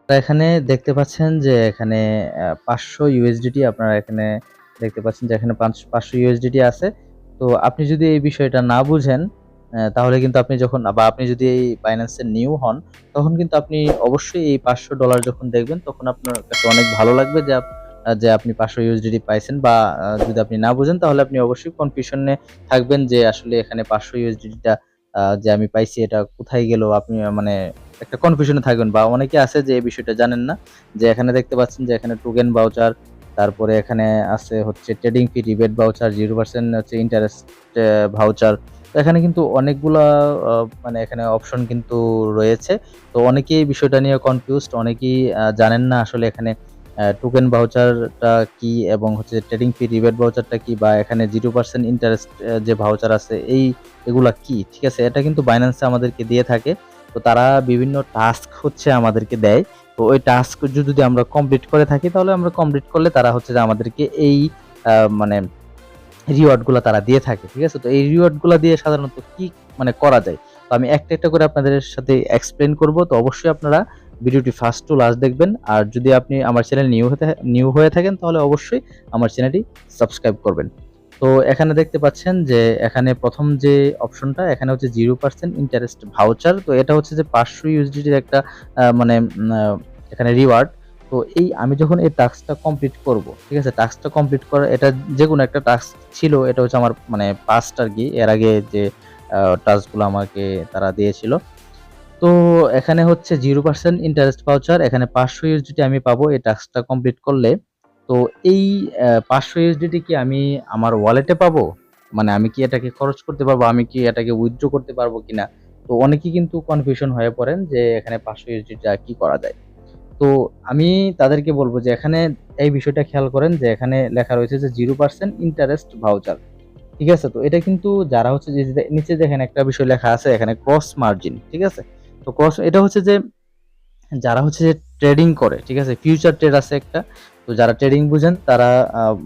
এখানে দেখতে পাচ্ছেন যে এখানে 500 ইউএসডিটি আপনারা এখানে দেখতে পাচ্ছেন যে এখানে 500 ইউএসডিটি আছে। তো আপনি যদি এই বিষয়টা না বুঝেন তাহলে কিন্তু আপনি যখন বা আপনি যদি এই Binance এর নিউ হন, তখন কিন্তু আপনি অবশ্যই এই $500 যখন দেখবেন তখন আপনার কাছে অনেক ভালো লাগবে যে আপনি 500 ইউএসডিটি পাইছেন, বা যদি আপনি না বুঝেন তাহলে আপনি অবশ্যই কনফিউশনে থাকবেন যে আসলে এখানে 500 ইউএসডিটিটা যে আমি পাইছি এটা কোথায় গেল? আপনি মানে একটা কনফিউশনে থাকবেন, বা অনেকে আছে যে এই বিষয়টা জানেন না। যে এখানে দেখতে পাচ্ছেন যে এখানে টোকেন ভাউচার, তারপরে এখানে আছে হচ্ছে ট্রেডিং ফি রিবেট ভাউচার, 0% হচ্ছে ইন্টারেস্ট ভাউচার। তো এখানে কিন্তু অনেকগুলা মানে এখানে অপশন কিন্তু রয়েছে। তো অনেকেই এই বিষয়টা নিয়ে কনফিউজড, অনেকেই জানেন না আসলে এখানে টোকেন ভাউচারটা কি এবং হচ্ছে ট্রেডিং ফি রিবেট ভাউচারটা কি, বা এখানে 0% ইন্টারেস্ট যে ভাউচার আছে এগুলা কি? ঠিক আছে? এটা কিন্তু Binance আমাদেরকে দিয়ে থাকে। তো তারা বিভিন্ন টাস্ক হচ্ছে আমাদেরকে দেয়। তো ওই টাস্ক যদি আমরা কমপ্লিট করে থাকি তাহলে আমরা কমপ্লিট করলে তারা হচ্ছে যে আমাদেরকে এই মানে রিওয়ার্ড গুলা তারা দিয়ে থাকে। ঠিক আছে? তো এই রিওয়ার্ড গুলা দিয়ে সাধারণত কি মানে করা যায়? তো আমি একটা, একটা করে আপনাদের সাথে এক্সপ্লেইন করব। তো অবশ্যই আপনারা ভিডিওটি ফার্স্ট টু লাস্ট দেখবেন। আর যদি আপনি আমার চ্যানেল নিউ হয়ে থাকেন তাহলে অবশ্যই আমার চ্যানেলটি সাবস্ক্রাইব করবেন। তো এখানে দেখতে পাচ্ছেন যে এখানে ১ম যে অপশনটা এখানে হচ্ছে 0% ইন্টারেস্ট ভাউচার। তো এটা হচ্ছে যে ৫০০ ইউএসডিটির একটা মানে এখানে রিওয়ার্ড। তো আমি যখন এই টাস্কটা কমপ্লিট করব, ঠিক আছে? টাস্কটা কমপ্লিট করা এটা যেকোনো একটা টাস্ক ছিল। এটা হচ্ছে আমার মানে পাস্ট আরকি। এর আগে যে টাস্কগুলো আমাকে তারা দিয়েছিল। তো এখানে হচ্ছে 0% ইন্টারেস্ট ভাউচার, এখানে ৫০০ ইউএসডিটি আমি পাবো এই টাস্কটা কমপ্লিট করলে। তো এই ৫০০ ইউএসডিটি কি আমি আমার ওয়ালেটে পাবো? মানে আমি কি এটাকে খরচ করতে পারবো? আমি কি এটাকে উইথড্র করতে পারবো কিনা? তো অনেকেই কিন্তু কনফিউশন হয়ে পড়েন যে এখানে ৫০০ ইউএসডিটা কি করা যায়? তো আমি তাদেরকে বলব যে এখানে এই বিষয়টা খেয়াল করেন যে এখানে লেখা রয়েছে যে 0% ইন্টারেস্ট ভাউচার। ঠিক আছে? তো এটা কিন্তু যারা হচ্ছে যে নিচে দেখেন একটা বিষয় লেখা আছে এখানে ক্রস মার্জিন। ঠিক আছে? তো এটা হচ্ছে যে যারা হচ্ছে যে ট্রেডিং করে, ঠিক আছে? ফিউচার ট্রেড আছে একটা। তো যারা ট্রেডিং বুঝেন তারা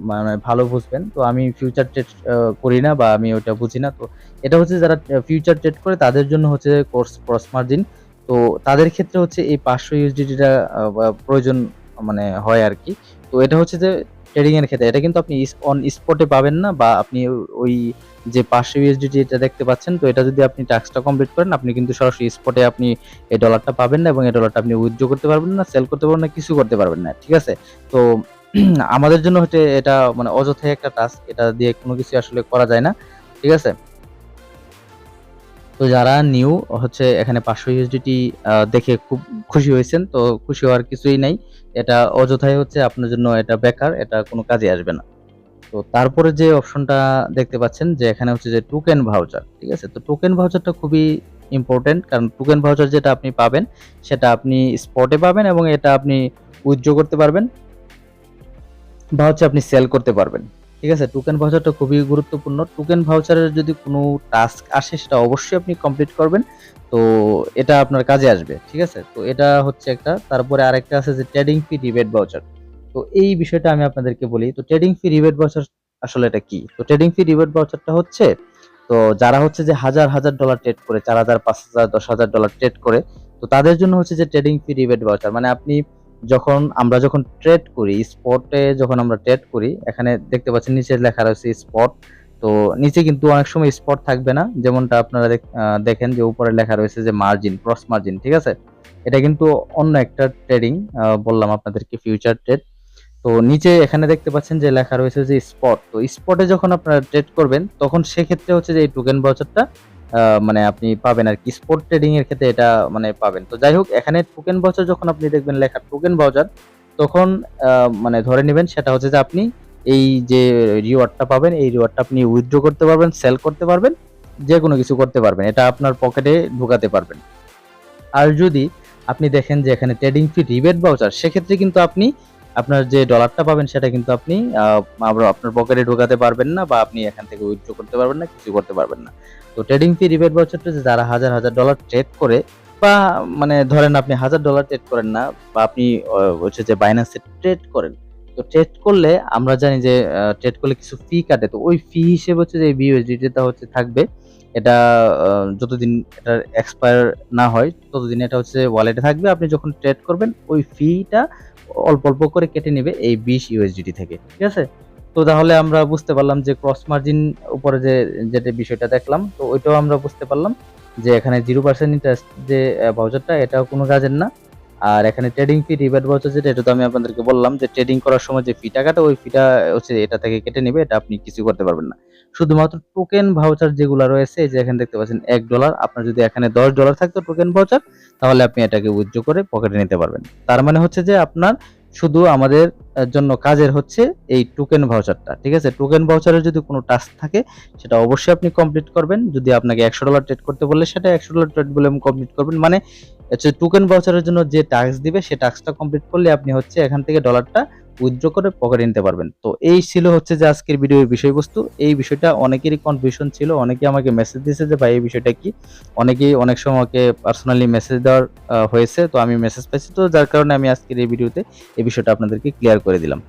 মানে ভালো বুঝবেন। তো আমি ফিউচার ট্রেড করি না, বা আমি ওটা বুঝি না। তো এটা হচ্ছে যারা ফিউচার ট্রেড করে তাদের জন্য হচ্ছে ক্রস মার্জিন। তো তাদের ক্ষেত্রে হচ্ছে এই ৫০০ ইউএসডিটি প্রয়োজন মানে হয় আরকি। তো এটা হচ্ছে যে ট্রেডিং এর ক্ষেত্রে এটা কিন্তু আপনি অন স্পটে পাবেন না, বা আপনি ওই যে ৫০০ ইউএসডিটি এটা দেখতে পাচ্ছেন, তো এটা যদি আপনি টাস্কটা কমপ্লিট করেন আপনি কিন্তু সরাসরি স্পটে আপনি এই ডলারটা পাবেন না, এবং এই ডলারটা আপনি উইথড্র করতে পারবেন না, সেল করতে পারবেন না, কিছু করতে পারবেন না। ঠিক আছে? তো আমাদের জন্য হচ্ছে এটা মানে অযথাই একটা টাস্ক। এটা দিয়ে কোনো কিছু আসলে করা যায় না। ঠিক আছে? তো যারা নিউ হচ্ছে এখানে ৫০০ ইউএসডিটি দেখে খুব খুশি হয়েছেন। তো খুশি হওয়ার কিছুই নাই। এটা অযথাই হচ্ছে আপনার জন্য এটা বেকার, এটা কোনো কাজে আসবে না। তো তারপরে যে অপশনটা দেখতে পাচ্ছেন যে এখানে হচ্ছে যে টোকেন ভাউচার। ঠিক আছে? তো টোকেন ভাউচারটা খুবই ইম্পোর্টেন্ট, কারণ টোকেন ভাউচার যেটা আপনি পাবেন সেটা আপনি স্পটে পাবেন, এবং এটা আপনি উইথড্র করতে পারবেন, বা হচ্ছে আপনি সেল করতে পারবেন। ঠিক আছে? টোকেন ভাউচারটা খুবই গুরুত্বপূর্ণ। টোকেন ভাউচারের যদি কোনো টাস্ক আসে সেটা অবশ্যই আপনি কমপ্লিট করবেন। তো এটা আপনার কাজে আসবে। ঠিক আছে? তো এটা হচ্ছে একটা। তারপরে আরেকটা আছে যে ট্রেডিং ফি রিবেট ভাউচার। তো এই বিষয়টা আমি আপনাদেরকে বলি। তো ট্রেডিং ফি রিবেট ভাউচার আসলে এটা কি? তো ট্রেডিং ফি রিবেট ভাউচারটা হচ্ছে, তো যারা হচ্ছে যে হাজার, হাজার ডলার ট্রেড করে, ৪,০০০, ৫,০০০, ১০,০০০ ডলার ট্রেড করে, তো তাদের জন্য হচ্ছে যে ট্রেডিং ফি রিবেট ভাউচার। মানে আমরা যখন ট্রেড করি, স্পটে যখন আমরা ট্রেড করি, এখানে দেখতে পাচ্ছেন নিচে লেখা রয়েছে স্পট। তো নিচে কিন্তু অনেক সময় স্পট থাকবে না। যেমনটা আপনারা দেখেন যে উপরে লেখা রয়েছে যে মার্জিন, ক্রস মার্জিন। ঠিক আছে? এটা কিন্তু অন্য একটা ট্রেডিং, বললাম আপনাদেরকে ফিউচার ট্রেড। তো নিচে এখানে দেখতে পাচ্ছেন যে লেখা রয়েছে যে স্পট। তো স্পটে যখন আপনারা ট্রেড করবেন তখন সেক্ষেত্রে হচ্ছে যে এই টোকেন ভাউচারটা মানে আপনি পাবেন আরকি। স্পট ট্রেডিং এর ক্ষেত্রে এটা মানে পাবেন। তো যাই হোক, এখানে টোকেন ভাউচার যখন আপনি দেখবেন লেখা টোকেন ভাউচার, তখন মানে ধরে নিবেন সেটা হচ্ছে যে আপনি এই যে রিওয়ার্ডটা পাবেন, এই রিওয়ার্ডটা আপনি উইথড্র করতে পারবেন, সেল করতে পারবেন, যেকোনো কিছু করতে পারবেন। এটা আপনার পকেটে ঢোকাতে পারবেন। আর যদি আপনি দেখেন যে এখানে ট্রেডিং ফি রিবেট ভাউচার, সেক্ষেত্রে কিন্তু আপনি আপনার যে ডলারটা পাবেন সেটা কিন্তু আপনি আপনার পকেটে ঢোকাতে পারবেন না, বা আপনি এখান থেকে উইথড্র করতে পারবেন না, কিছু করতে পারবেন না। তো ট্রেডিং ফি রিবেট ভাউচারটা যে যারা হাজার, হাজার ডলার ট্রেড করে, বা মানে ধরেন আপনি $১,০০০ ট্রেড করেন না, বা আপনি হচ্ছে যে Binance এ ট্রেড করেন। তো ট্রেড করলে আমরা জানি যে ট্রেড করলে কিছু ফি কাটে। তো ওই ফি হিসেবে হচ্ছে যে BUSDT টা হচ্ছে থাকবে। এটা যতদিন এটার এক্সপায়ার না হয় ততদিন এটা হচ্ছে ওয়ালেটে থাকবে। আপনি যখন ট্রেড করবেন ওই ফিটা অল্প অল্প করে কেটে নেবে এই 20 ইউএসডিটি থেকে, ঠিক আছে? তো তাহলে আমরা বুঝতে পারলাম যে ক্রস মার্জিন উপরে যেটা বিষয়টা দেখলাম, তো ওইটাও আমরা বুঝতে পারলাম যে এখানে 0% ইন্টারেস্ট যে ভাউচারটা এটাও কোনো কাজের না। আর এখানে ট্রেডিং ফি, রিবেট ভাউচার যেটা, এটা তো আমি আপনাদেরকে বললাম যে ট্রেডিং করার সময় যে ফিটা কাটে ওই ফিটা হচ্ছে এটা থেকে কেটে নেবে, এটা আপনি কিছু করতে পারবেন না। শুধুমাত্র টোকেন ভাউচার যেগুলো রয়েছে, এই যে এখানে দেখতে পাচ্ছেন $1, আপনার যদি এখানে $10 থাকতো টোকেন ভাউচার, তাহলে আপনি এটাকে উইথড্র করে পকেটে নিতে পারবেন। তার মানে হচ্ছে যে আপনার শুধু আমাদের জন্য কাজের হচ্ছে এই টোকেন ভাউচারটা, ঠিক আছে? টোকেন ভাউচারের যদি কোনো টাস্ক থাকে সেটা অবশ্যই আপনি কমপ্লিট করবেন। যদি আপনাকে $100 ট্রেড করতে বললে সেটা $100 ট্রেড বলে কমপ্লিট করবেন। মানে হচ্ছে টোকেন ভাউচারের জন্য যে টাস্ক দিবে সেই টাস্কটা কমপ্লিট করলে আপনি হচ্ছে এখান থেকে ডলারটা উইথড্র করে পকেটে নিতে পারবেন। তো এই ছিল হচ্ছে যে আজকের ভিডিওর বিষয়বস্তু। এই বিষয়টা অনেকেরই কনফিউশন ছিল, অনেকে আমাকে মেসেজ দিয়েছে যে ভাই এই বিষয়টা কি। অনেকেই অনেক সময় আমাকে পার্সোনালি মেসেজ দেওয়ার হয়েছে, তো আমি মেসেজ পাইছি, তো যার কারণে আমি আজকের এই ভিডিওতে এই বিষয়টা আপনাদেরকে ক্লিয়ার করে দিলাম।